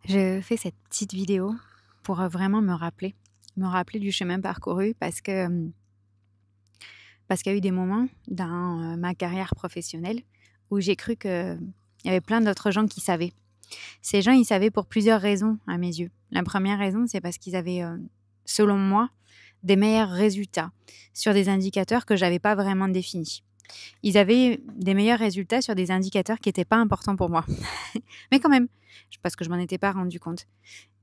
Je fais cette petite vidéo pour vraiment me rappeler du chemin parcouru parce qu'il y a eu des moments dans ma carrière professionnelle où j'ai cru qu'il y avait plein d'autres gens qui savaient. Ces gens, ils savaient pour plusieurs raisons à mes yeux. La première raison, c'est parce qu'ils avaient, selon moi, des meilleurs résultats sur des indicateurs que j'avais pas vraiment définis. Ils avaient des meilleurs résultats sur des indicateurs qui n'étaient pas importants pour moi. Mais quand même, parce que je m'en étais pas rendu compte.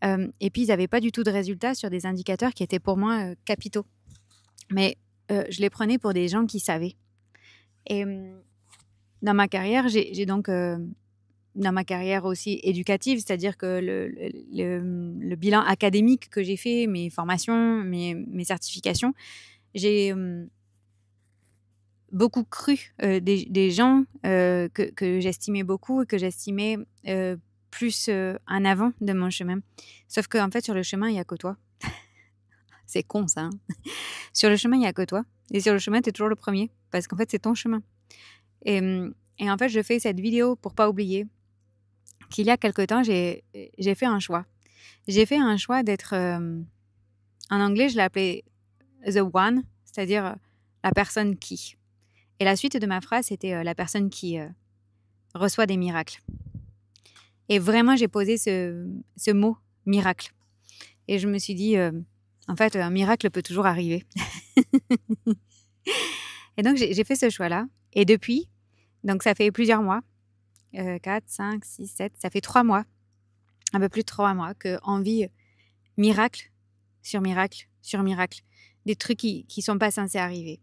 Et puis, ils n'avaient pas du tout de résultats sur des indicateurs qui étaient pour moi capitaux. Mais je les prenais pour des gens qui savaient. Et dans ma carrière, j'ai donc, dans ma carrière aussi éducative, c'est-à-dire que le bilan académique que j'ai fait, mes formations, mes certifications, j'ai beaucoup cru des gens que j'estimais beaucoup et que j'estimais plus en avant de mon chemin. Sauf qu'en fait, sur le chemin, il n'y a que toi. C'est con, ça. Hein. Sur le chemin, il n'y a que toi. Et sur le chemin, tu es toujours le premier. Parce qu'en fait, c'est ton chemin. Et en fait, je fais cette vidéo pour pas oublier qu'il y a quelque temps, j'ai fait un choix. J'ai fait un choix d'être... en anglais, je l'ai appelé The One, c'est-à-dire la personne qui. Et la suite de ma phrase, c'était la personne qui reçoit des miracles. Et vraiment, j'ai posé ce mot, miracle. Et je me suis dit, en fait, un miracle peut toujours arriver. Et donc, j'ai fait ce choix-là. Et depuis, donc ça fait plusieurs mois, 4, 5, 6, 7, ça fait 3 mois, un peu plus de 3 mois, qu'on vit miracle sur miracle sur miracle. Des trucs qui ne sont pas censés arriver.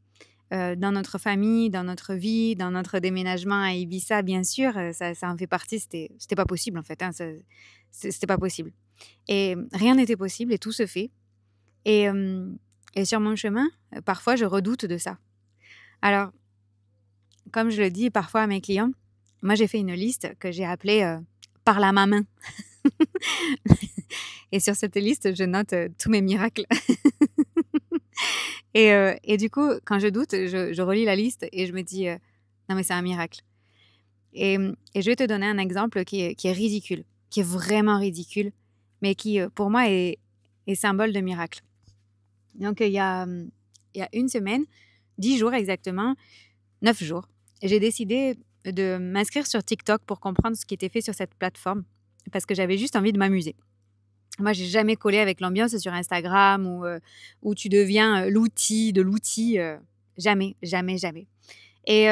Dans notre famille, dans notre vie, dans notre déménagement à Ibiza, bien sûr, ça en fait partie. C'était pas possible, en fait. Hein, c'était pas possible. Et rien n'était possible et tout se fait. Et sur mon chemin, parfois, je redoute de ça. Alors, comme je le dis parfois à mes clients, moi, j'ai fait une liste que j'ai appelée par la main. Et sur cette liste, je note tous mes miracles. Et du coup, quand je doute, je relis la liste et je me dis non, mais c'est un miracle. Et je vais te donner un exemple qui est ridicule, qui est vraiment ridicule, mais qui, pour moi, est symbole de miracle. Donc, il y a une semaine, 10 jours exactement, 9 jours, j'ai décidé de m'inscrire sur TikTok pour comprendre ce qui était fait sur cette plateforme, parce que j'avais juste envie de m'amuser. Moi, j'ai jamais collé avec l'ambiance sur Instagram où tu deviens l'outil de l'outil. Jamais, jamais, jamais. Et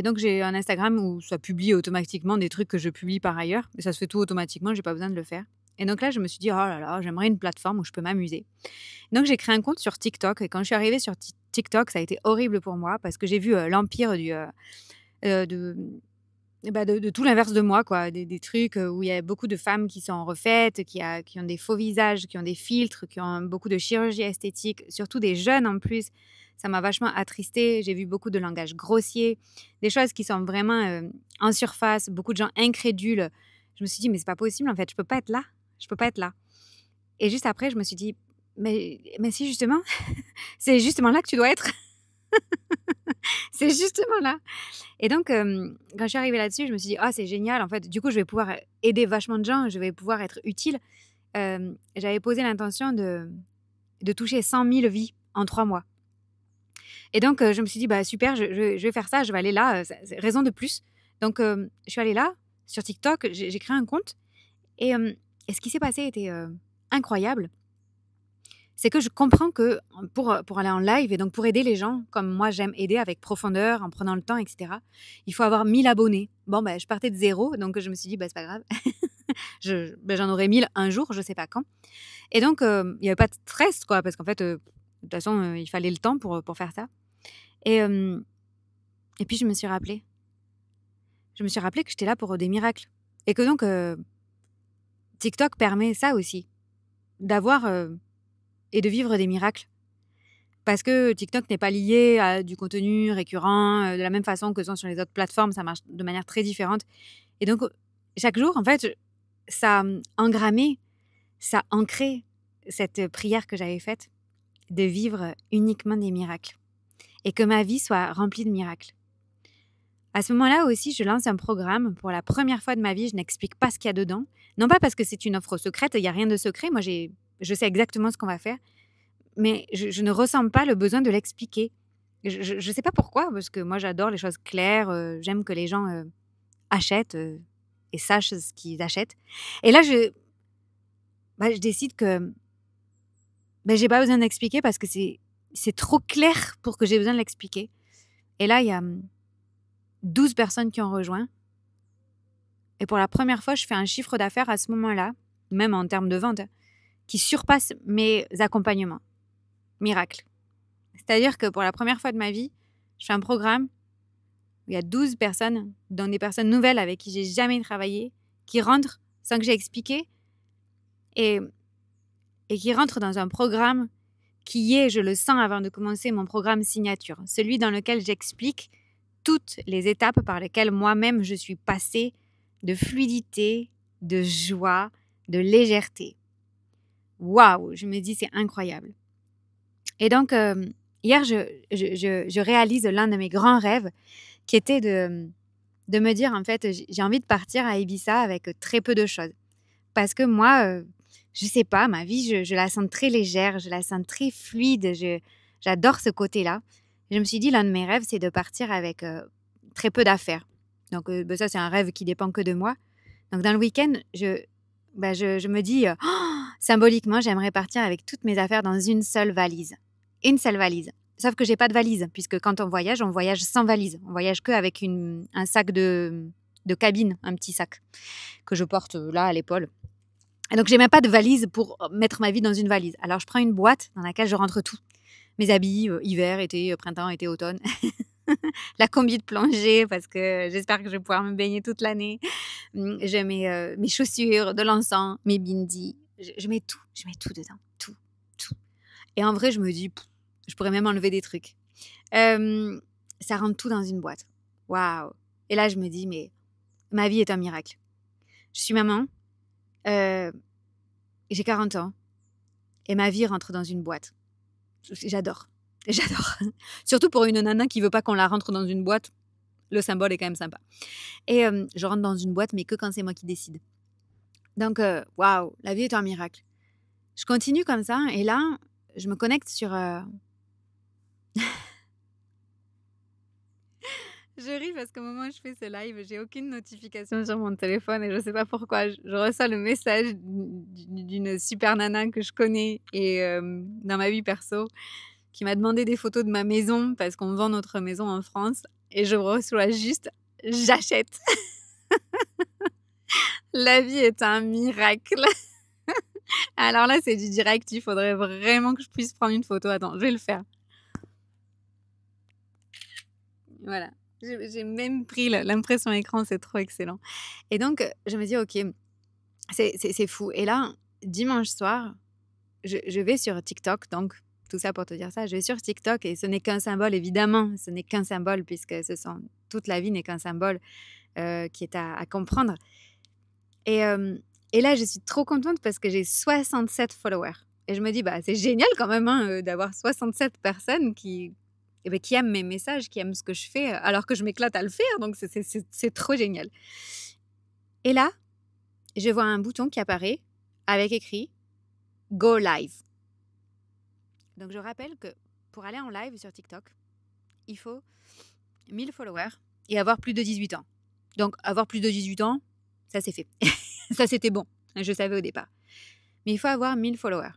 donc, j'ai un Instagram où ça publie automatiquement des trucs que je publie par ailleurs. Et ça se fait tout automatiquement, j'ai pas besoin de le faire. Et donc là, je me suis dit, oh là là, j'aimerais une plateforme où je peux m'amuser. Donc, j'ai créé un compte sur TikTok. Et quand je suis arrivée sur TikTok, ça a été horrible pour moi parce que j'ai vu l'empire de tout l'inverse de moi, quoi. Des trucs où il y a beaucoup de femmes qui sont refaites, qui ont des faux visages, qui ont des filtres, qui ont beaucoup de chirurgie esthétique, surtout des jeunes en plus. Ça m'a vachement attristée. J'ai vu beaucoup de langage grossier, des choses qui sont vraiment en surface, beaucoup de gens incrédules. Je me suis dit, mais c'est pas possible, en fait, je peux pas être là. Je peux pas être là. Et juste après, je me suis dit, mais si, justement, c'est justement là que tu dois être. C'est justement là. Et donc, quand je suis arrivée là-dessus, je me suis dit, ah, c'est génial, en fait. Du coup, je vais pouvoir aider vachement de gens, je vais pouvoir être utile. J'avais posé l'intention de toucher 100 000 vies en 3 mois. Et donc, je me suis dit, bah, super, je vais faire ça, je vais aller là, c'est raison de plus. Donc, je suis allée là, sur TikTok, j'ai créé un compte. Et ce qui s'est passé était incroyable. C'est que je comprends que pour aller en live et donc pour aider les gens, comme moi j'aime aider avec profondeur, en prenant le temps, etc., il faut avoir 1000 abonnés. Bon, je partais de 0, donc je me suis dit, c'est pas grave. J'en aurai 1000 un jour, je sais pas quand. Et donc, il n'y avait pas de stress, quoi, parce qu'en fait, de toute façon, il fallait le temps pour faire ça. Et puis, je me suis rappelé. Je me suis rappelé que j'étais là pour des miracles. Et que donc, TikTok permet ça aussi, d'avoir et de vivre des miracles. Parce que TikTok n'est pas lié à du contenu récurrent, de la même façon que sur les autres plateformes, ça marche de manière très différente. Et donc, chaque jour, en fait, ça engrammait, ça ancrait cette prière que j'avais faite de vivre uniquement des miracles. Et que ma vie soit remplie de miracles. À ce moment-là aussi, je lance un programme. Pour la première fois de ma vie, je n'explique pas ce qu'il y a dedans. Non pas parce que c'est une offre secrète, il y a rien de secret. Moi, je sais exactement ce qu'on va faire, mais je ne ressens pas le besoin de l'expliquer. Je sais pas pourquoi, parce que moi, j'adore les choses claires, j'aime que les gens, achètent, et sachent ce qu'ils achètent. Et là, je décide que, j'ai pas besoin d'expliquer parce que c'est trop clair pour que j'ai besoin de l'expliquer. Et là, il y a, 12 personnes qui ont rejoint. Et pour la première fois, je fais un chiffre d'affaires à ce moment-là, même en termes de vente, qui surpasse mes accompagnements. Miracle. C'est-à-dire que pour la première fois de ma vie, je fais un programme où il y a 12 personnes, dont des personnes nouvelles avec qui j'ai jamais travaillé, qui rentrent sans que j'ai expliqué et qui rentrent dans un programme qui est, je le sens avant de commencer, mon programme signature. Celui dans lequel j'explique toutes les étapes par lesquelles moi-même je suis passée de fluidité, de joie, de légèreté. Waouh, je me dis c'est incroyable. Et donc, hier, je réalise l'un de mes grands rêves qui était de me dire, en fait, j'ai envie de partir à Ibiza avec très peu de choses. Parce que moi, je sais pas, ma vie, je la sens très légère, je la sens très fluide, j'adore ce côté-là. Je me suis dit, l'un de mes rêves, c'est de partir avec très peu d'affaires. Donc, ça, c'est un rêve qui dépend que de moi. Donc, dans le week-end, je me dis, symboliquement, j'aimerais partir avec toutes mes affaires dans une seule valise. Une seule valise. Sauf que j'ai pas de valise, puisque quand on voyage sans valise. On voyage qu'avec un sac de cabine, un petit sac que je porte là à l'épaule. Et donc, j'ai même pas de valise pour mettre ma vie dans une valise. Alors, je prends une boîte dans laquelle je rentre tout. Mes habits, hiver, été, printemps, été, automne. La combi de plongée, parce que j'espère que je vais pouvoir me baigner toute l'année. J'ai mes chaussures, de l'encens, mes bindis. Je mets tout dedans. Tout, tout. Et en vrai, je me dis, je pourrais même enlever des trucs. Ça rentre tout dans une boîte. Waouh! Et là, je me dis, mais ma vie est un miracle. Je suis maman. J'ai 40 ans. Et ma vie rentre dans une boîte. J'adore. J'adore. Surtout pour une nana qui veut pas qu'on la rentre dans une boîte. Le symbole est quand même sympa. Et je rentre dans une boîte, mais que quand c'est moi qui décide. Donc, waouh, la vie est un miracle. Je continue comme ça, et là, je me connecte sur... Je ris parce qu'au moment où je fais ce live, j'ai aucune notification sur mon téléphone et je sais pas pourquoi. Je reçois le message d'une super nana que je connais et dans ma vie perso, qui m'a demandé des photos de ma maison parce qu'on vend notre maison en France, et je reçois juste « j'achète ». La vie est un miracle. Alors là, c'est du direct, il faudrait vraiment que je puisse prendre une photo. Attends, je vais le faire. Voilà. J'ai même pris l'impression écran, c'est trop excellent. Et donc, je me dis, ok, c'est fou. Et là, dimanche soir, je vais sur TikTok, donc tout ça pour te dire ça, je vais sur TikTok et ce n'est qu'un symbole, évidemment, ce n'est qu'un symbole puisque toute la vie n'est qu'un symbole qui est à comprendre. Et là, je suis trop contente parce que j'ai 67 followers. Et je me dis, c'est génial quand même d'avoir 67 personnes qui aiment mes messages, qui aiment ce que je fais, alors que je m'éclate à le faire. Donc, c'est trop génial. Et là, je vois un bouton qui apparaît avec écrit « Go live ». Donc, je rappelle que pour aller en live sur TikTok, il faut 1000 followers et avoir plus de 18 ans. Donc, avoir plus de 18 ans, ça c'est fait. Ça, c'était bon. Je savais au départ. Mais il faut avoir 1000 followers.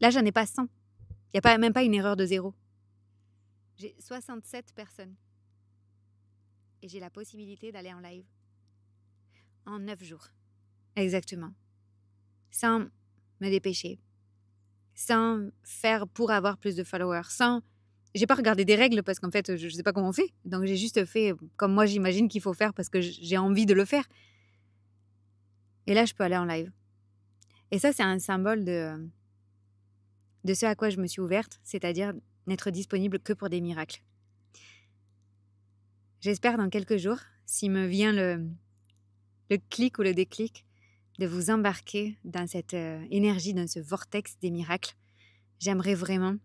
Là, j'en ai pas 100. Il n'y a même pas une erreur de 0. J'ai 67 personnes. Et j'ai la possibilité d'aller en live. En 9 jours. Exactement. Sans me dépêcher. Sans faire pour avoir plus de followers. J'ai pas regardé des règles parce qu'en fait, je sais pas comment on fait. Donc, j'ai juste fait comme moi, j'imagine qu'il faut faire parce que j'ai envie de le faire. Et là, je peux aller en live. Et ça, c'est un symbole de ce à quoi je me suis ouverte, c'est-à-dire n'être disponible que pour des miracles. J'espère dans quelques jours, s'il me vient le clic ou le déclic, de vous embarquer dans cette énergie, dans ce vortex des miracles. J'aimerais vraiment.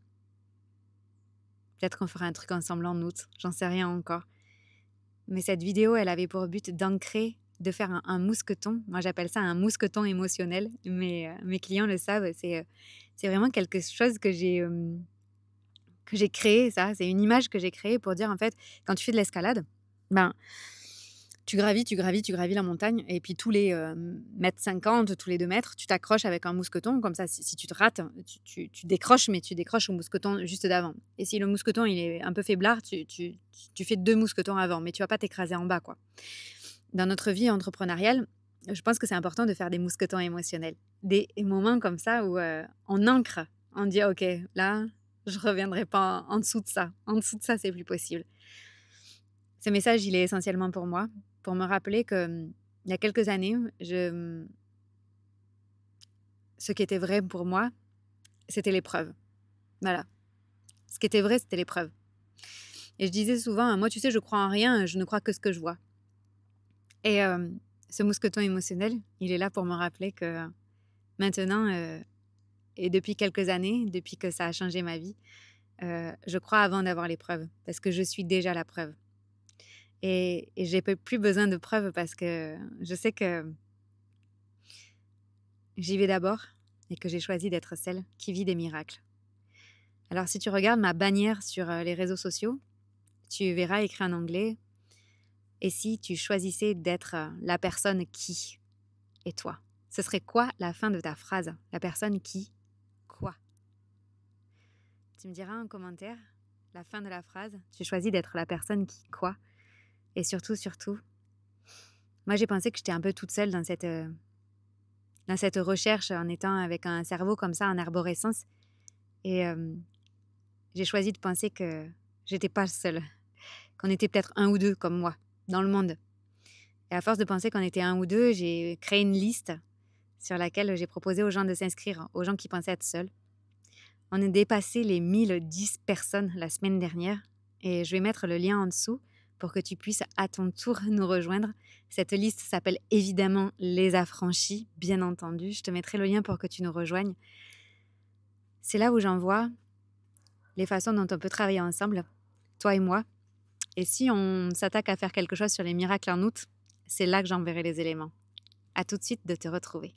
Peut-être qu'on fera un truc ensemble en août, j'en sais rien encore. Mais cette vidéo, elle avait pour but d'ancrer, de faire un mousqueton. Moi, j'appelle ça un mousqueton émotionnel. Mes clients le savent. C'est vraiment quelque chose que j'ai créé, ça. C'est une image que j'ai créée pour dire, en fait, quand tu fais de l'escalade, ben, tu gravis la montagne, et puis tous les mètres 50, tous les 2 mètres, tu t'accroches avec un mousqueton. Comme ça, si tu te rates, tu décroches, mais tu décroches au mousqueton juste d'avant. Et si le mousqueton, il est un peu faiblard, tu fais 2 mousquetons avant, mais tu vas pas t'écraser en bas, quoi. Dans notre vie entrepreneuriale, je pense que c'est important de faire des mousquetons émotionnels. Des moments comme ça où on ancre, on dit « Ok, là, je reviendrai pas en dessous de ça. En dessous de ça, c'est plus possible. » Ce message, il est essentiellement pour moi, pour me rappeler que il y a quelques années, ce qui était vrai pour moi, c'était l'épreuve. Voilà. Ce qui était vrai, c'était l'épreuve. Et je disais souvent, moi, tu sais, je crois en rien, je ne crois que ce que je vois. Et ce mousqueton émotionnel, il est là pour me rappeler que maintenant, et depuis quelques années, depuis que ça a changé ma vie, je crois avant d'avoir les preuves, parce que je suis déjà la preuve. Et j'ai plus besoin de preuves parce que je sais que j'y vais d'abord et que j'ai choisi d'être celle qui vit des miracles. Alors si tu regardes ma bannière sur les réseaux sociaux, tu verras écrit en anglais « Et si tu choisissais d'être la personne qui est toi ?» Ce serait quoi la fin de ta phrase? La personne qui, quoi? Tu me diras en commentaire la fin de la phrase. Tu choisis d'être la personne qui, quoi? Et surtout, moi j'ai pensé que j'étais un peu toute seule dans cette recherche, en étant avec un cerveau comme ça en arborescence. Et j'ai choisi de penser que j'étais pas seule, qu'on était peut-être 1 ou 2 comme moi dans le monde. Et à force de penser qu'on était 1 ou 2, j'ai créé une liste sur laquelle j'ai proposé aux gens de s'inscrire, aux gens qui pensaient être seuls. On a dépassé les 1010 personnes la semaine dernière, et je vais mettre le lien en dessous pour que tu puisses à ton tour nous rejoindre. Cette liste s'appelle évidemment Les Affranchis, bien entendu. Je te mettrai le lien pour que tu nous rejoignes. C'est là où j'envoie les façons dont on peut travailler ensemble, toi et moi. Et si on s'attaque à faire quelque chose sur les miracles en août, c'est là que j'enverrai les éléments. À tout de suite de te retrouver.